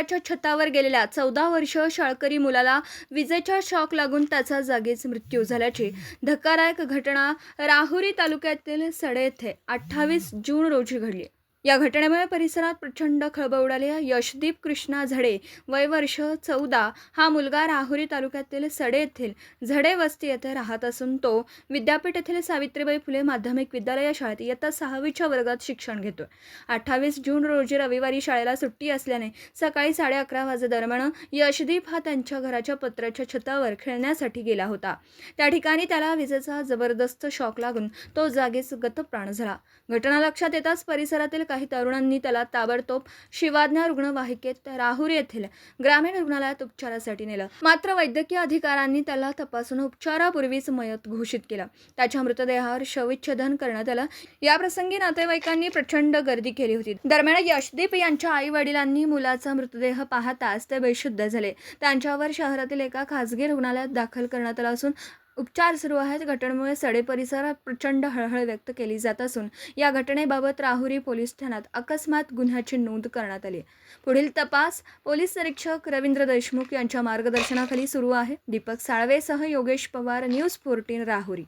पत्र्याच्या छतावर गेलेल्या 14 वर्षीय शाळकरी मुलाला विजेचा शॉक लागून त्याचा जागीच मृत्यू झाल्याची धक्कादायक घटना राहुरी तालुक्यातील सडे येथे 28 जून रोजी घडली। या घटनेमुळे परिसरात प्रचंड खळबळ उडाली। यशदीप कृष्णा झडे वय वर्ष 14 हा मुलगा राहुरी तालुक्यातील सडे येथील झडे वस्ती येथे राहत असून तो विद्यापीठ येथील सावित्रीबाई फुले माध्यमिक विद्यालय या शाळेत इयत्ता 6वीच्या वर्गात शिक्षण घेतो। 28 जून रोजी रविवारी शाळेला सुट्टी असल्याने सकाळी 11:30 वाजेदरम्यान यशदीप हा त्यांच्या घराच्या पत्र्याच्या छतावर खेळण्यासाठी गेला होता। त्या ठिकाणी त्याला विजेचा जबरदस्त शॉक लागून तो जागीच गतप्राण झाला। घटना लक्षात येताच परिसरातील काही तरुणांनी त्याला ताबडतोब शिवाज्ञा रुग्णवाहिकेत राहुरी येथील ग्रामीण रुग्णालयात उपचारासाठी नेलं। मात्र वैद्यकीय अधिकाऱ्यांनी त्याला तपासून उपचारापूर्वीच मयत घोषित केलं। त्याच्या मृतदेहावर शवविच्छेदन करण्यात आलं। या प्रसंगी नातेवाईकांनी प्रचंड गर्दी केली होती। दरम्यान यशदीप यांच्या आई-वडिलांनी मुलाचा मृतदेह पाहताच ते बेशुद्ध झाले। त्यांच्यावर शहरातील एका खासगी रुग्णालयात दाखल करण्यात आलं असून उपचार सुरू आहेत। घटनेमुळे सडे परिसरात प्रचंड हळहळ व्यक्त केली जात असून या घटनेबाबत राहुरी पोलीस ठाण्यात अकस्मात गुन्ह्याची नोंद करण्यात आली। पुढील तपास पोलीस निरीक्षक रवींद्र देशमुख यांच्या मार्गदर्शनाखाली सुरू आहे। दीपक साळवेसह योगेश पवार, न्यूज 14 राहुरी।